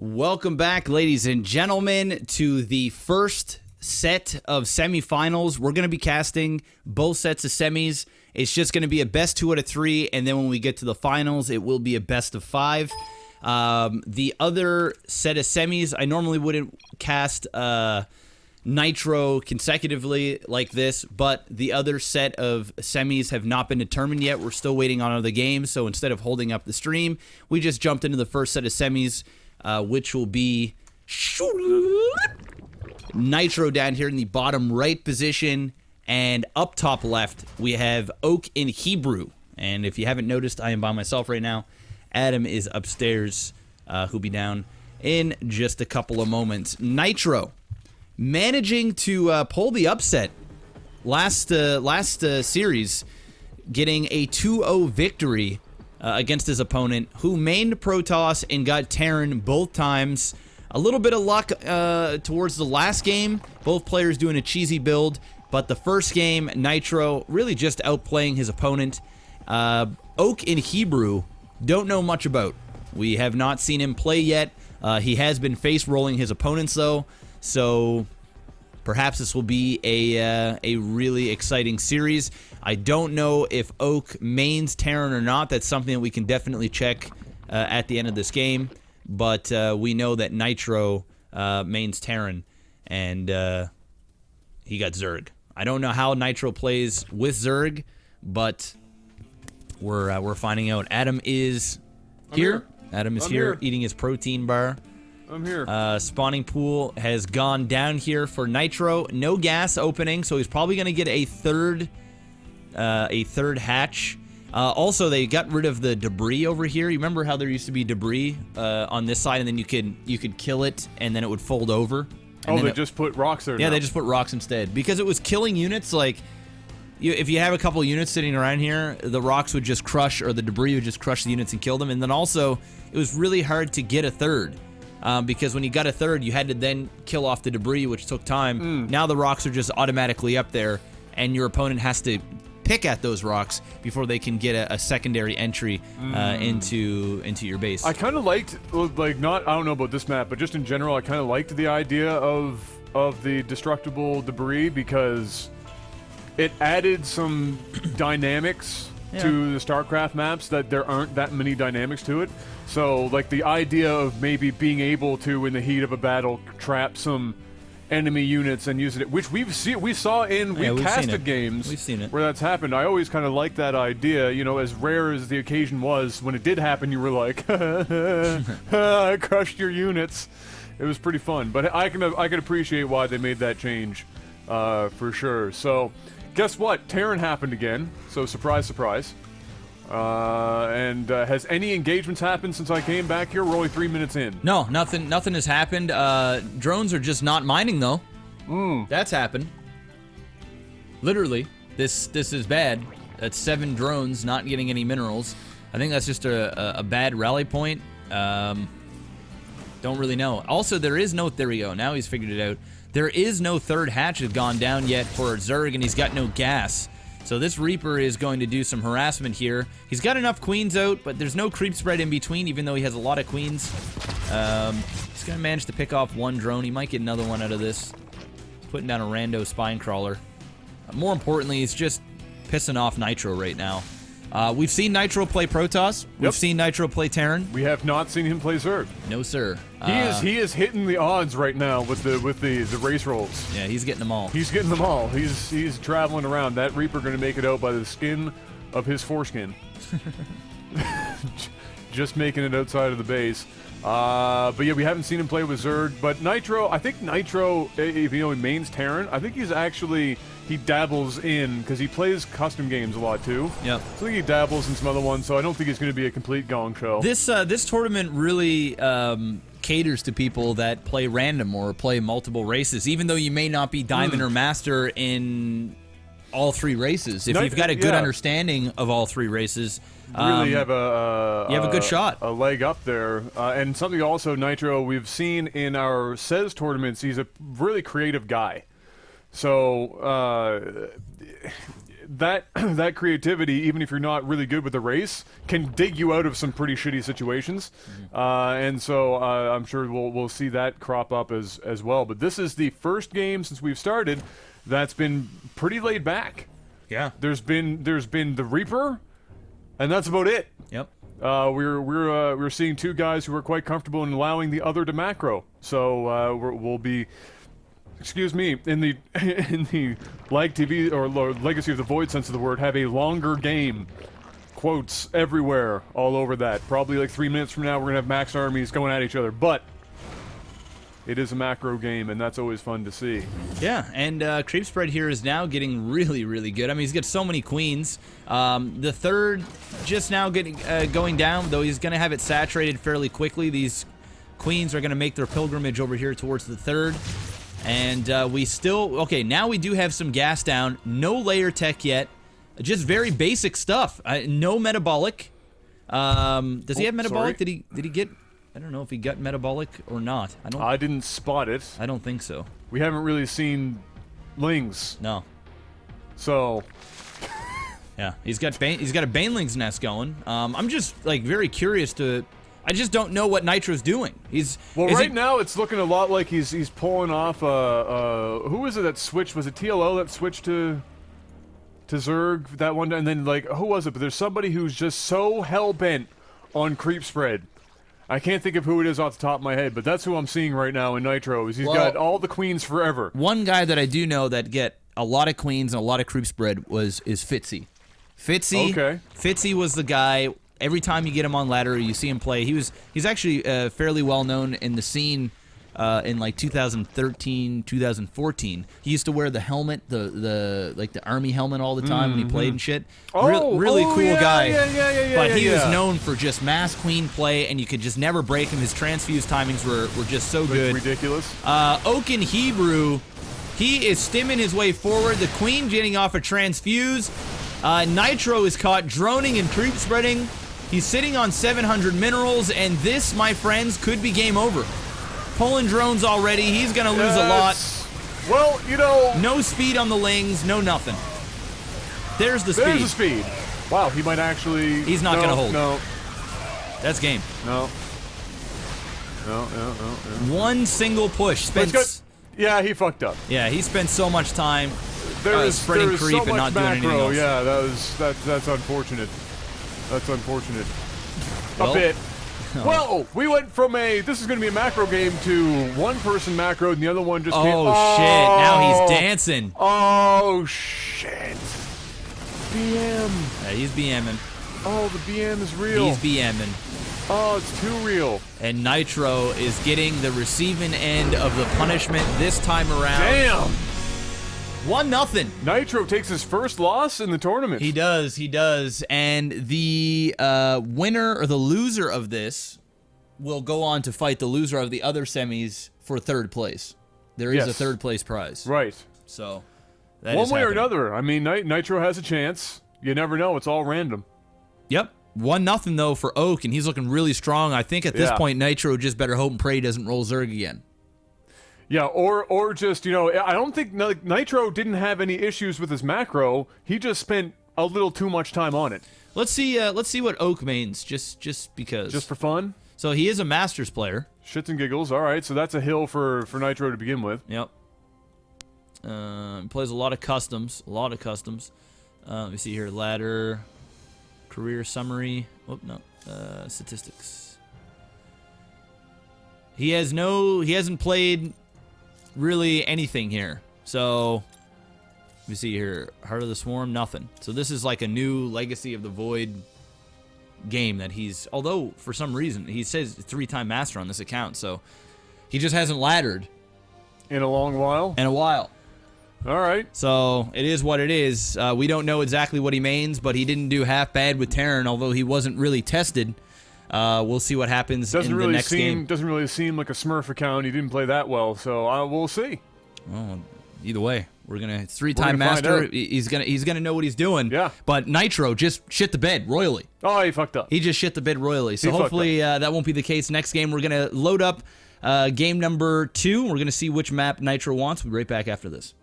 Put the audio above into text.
Welcome back, ladies and gentlemen, to the first set of semifinals. We're going to be casting both sets of semis. It's just going to be a best 2 out of 3, and then when we get to the finals, it will be a best of 5. The other set of semis, I normally wouldn't cast Nitro consecutively like this, but the other set of semis have not been determined yet. We're still waiting on other games, so instead of holding up the stream, we just jumped into the first set of semis, which will be Nitro down here in the bottom right position, and up top left, we have Oak in Hebrew. And if you haven't noticed, I am by myself right now. Adam is upstairs, who'll be down in just a couple of moments. Nitro managing to pull the upset last series, getting a 2-0 victory against his opponent, who mained Protoss and got Terran both times. A little bit of luck towards the last game, both players doing a cheesy build, but the first game, Nitro really just outplaying his opponent. Oak in Hebrew, don't know much about. We have not seen him play yet. He has been face rolling his opponents though, so perhaps this will be a really exciting series. I don't know if Oak mains Terran or not. That's something that we can definitely check at the end of this game. But we know that Nitro mains Terran, and he got Zerg. I don't know how Nitro plays with Zerg, but we're finding out. Adam is here. Adam is here eating his protein bar. I'm here. Spawning pool has gone down here for Nitro. No gas opening, so he's probably going to get a third hatch. Also, they got rid of the debris over here. You remember how there used to be debris on this side, and then you could kill it, and then it would fold over. Oh, they just put rocks there. Yeah, now. They just put rocks instead because it was killing units. Like, if you have a couple units sitting around here, the rocks would just crush, or the debris would just crush the units and kill them. And then also, it was really hard to get a third. Because when you got a third, you had to then kill off the debris, which took time. Now the rocks are just automatically up there, and your opponent has to pick at those rocks before they can get a secondary entry into your base. I kind of liked, like, I don't know about this map, but just in general, I kind of liked the idea of the destructible debris because it added some dynamics to the StarCraft maps that there aren't that many dynamics to it. So, like, the idea of maybe being able to, in the heat of a battle, trap some enemy units and use it, which we've casted games we've seen it where that's happened. I always kind of liked that idea, you know, as rare as the occasion was, when it did happen, you were like, I crushed your units. It was pretty fun, but I can appreciate why they made that change, for sure. So, guess what? Terran happened again, so surprise, surprise. Has any engagements happened since I came back here? We're only 3 minutes in. No, nothing has happened. Drones are just not mining though. That's happened. Literally, this is bad. That's 7 drones not getting any minerals. I think that's just a bad rally point. Don't really know. Also, there is no, there we go. Now he's figured it out. There is no third hatch has gone down yet for Zerg, and he's got no gas. So this Reaper is going to do some harassment here. He's got enough queens out, but there's no creep spread in between, even though he has a lot of queens. He's going to manage to pick off one drone. He might get another one out of this. He's putting down a rando spine crawler. More importantly, he's just pissing off Nitro right now. We've seen Nitro play Protoss. We've seen Nitro play Terran. We have not seen him play Zerg. No, sir. He is hitting the odds right now with the race rolls. Yeah, he's getting them all. He's getting them all. He's traveling around. That Reaper going to make it out by the skin of his foreskin. Just making it outside of the base. But yeah, we haven't seen him play with Zerg. But Nitro, I think Nitro, if you know he mains Terran, I think he's actually, he dabbles in, because he plays custom games a lot too. Yep. So I think he dabbles in some other ones, so I don't think it's going to be a complete gong show. This tournament really caters to people that play random or play multiple races, even though you may not be Diamond or Master in all 3 races. If you've got a good understanding of all 3 races, really have you have a good shot. A leg up there. And something also, Nitro, we've seen in our SES tournaments, he's a really creative guy. So, that that creativity, even if you're not really good with the race, can dig you out of some pretty shitty situations. And so I'm sure we'll see that crop up as well. But this is the first game since we've started that's been pretty laid back. Yeah. There's been the Reaper, and that's about it. Yep. We're seeing two guys who are quite comfortable in allowing the other to macro. So we'll be, excuse me, in the LAGTV or Legacy of the Void sense of the word, have a longer game. Quotes everywhere, all over that. Probably like 3 minutes from now, we're gonna have max armies going at each other. But it is a macro game, and that's always fun to see. Yeah, and creep spread here is now getting really, really good. I mean, he's got so many queens. The third just now going down, though he's going to have it saturated fairly quickly. These queens are going to make their pilgrimage over here towards the third. And we still... Okay, now we do have some gas down. No layer tech yet. Just very basic stuff. No metabolic. Does he have metabolic? Sorry. Did he get... I don't know if he got metabolic or not. I didn't spot it. I don't think so. We haven't really seen Lings. No. So... Yeah, he's got a Baneling's nest going. I'm just like very curious to... I just don't know what Nitro's doing. Right now it's looking a lot like he's pulling off who was it that switched? Was it TLO that switched to Zerg that one? And then like who was it? But there's somebody who's just so hell-bent on creep spread. I can't think of who it is off the top of my head, but that's who I'm seeing right now in Nitro. He's got all the queens forever. One guy that I do know that get a lot of queens and a lot of creep spread is Fitzy. Fitzy was the guy. Every time you get him on ladder, you see him play. He's actually fairly well known in the scene in like 2013, 2014. He used to wear the helmet, the army helmet all the time when he played and shit. Really cool guy. Yeah, but he was known for just mass queen play, and you could just never break him. His transfuse timings were just so good. Ridiculous. Oak in Hebrew, he is stimming his way forward. The queen getting off a transfuse. Nitro is caught droning and creep spreading. He's sitting on 700 minerals, and this, my friends, could be game over. Pulling drones already. He's going to lose a lot. Well, you know... No speed on the Lings. No nothing. There's the speed. There's the speed. Wow, he might actually... He's not going to hold. No. That's game. No. One single push. Yeah, he fucked up. Yeah, he spent so much time spreading creep so and not doing anything else. Yeah, that's unfortunate. That's unfortunate. Well, a bit. Well, we went from this is going to be a macro game to one person macro and the other one just shit. Now he's dancing. Oh, shit. BM. Yeah, he's BMing. Oh, the BM is real. He's BMing. Oh, it's too real. And Nitro is getting the receiving end of the punishment this time around. Damn. 1-0. Nitro takes his first loss in the tournament. He does. And the winner or the loser of this will go on to fight the loser of the other semis for third place. There is a third place prize. Right. So, one way or another. I mean, Nitro has a chance. You never know. It's all random. Yep. 1-0 though for Oak, and he's looking really strong. I think at this point, Nitro just better hope and pray he doesn't roll Zerg again. Yeah, or just, you know, I don't think Nitro didn't have any issues with his macro. He just spent a little too much time on it. Let's see what Oak mains, just because. Just for fun? So he is a Masters player. Shits and giggles. All right, so that's a hill for Nitro to begin with. Yep. Plays a lot of customs. Let me see here. Ladder, career summary. Oh, no. Statistics. He hasn't played really anything here. So, let me see here. Heart of the Swarm, nothing. So this is like a new Legacy of the Void game that although for some reason, he says 3-time master on this account, so he just hasn't laddered. In a long while? In a while. All right. So, it is what it is. We don't know exactly what he mains, but he didn't do half bad with Terran, although he wasn't really tested. We'll see what happens in the next game. Doesn't really seem like a Smurf account. He didn't play that well, so we'll see. Well, either way, it's 3-time master. He's gonna know what he's doing. Yeah. But Nitro just shit the bed royally. Oh, he fucked up. He just shit the bed royally. So hopefully that won't be the case next game. We're gonna load up game number 2. We're gonna see which map Nitro wants. We'll be right back after this.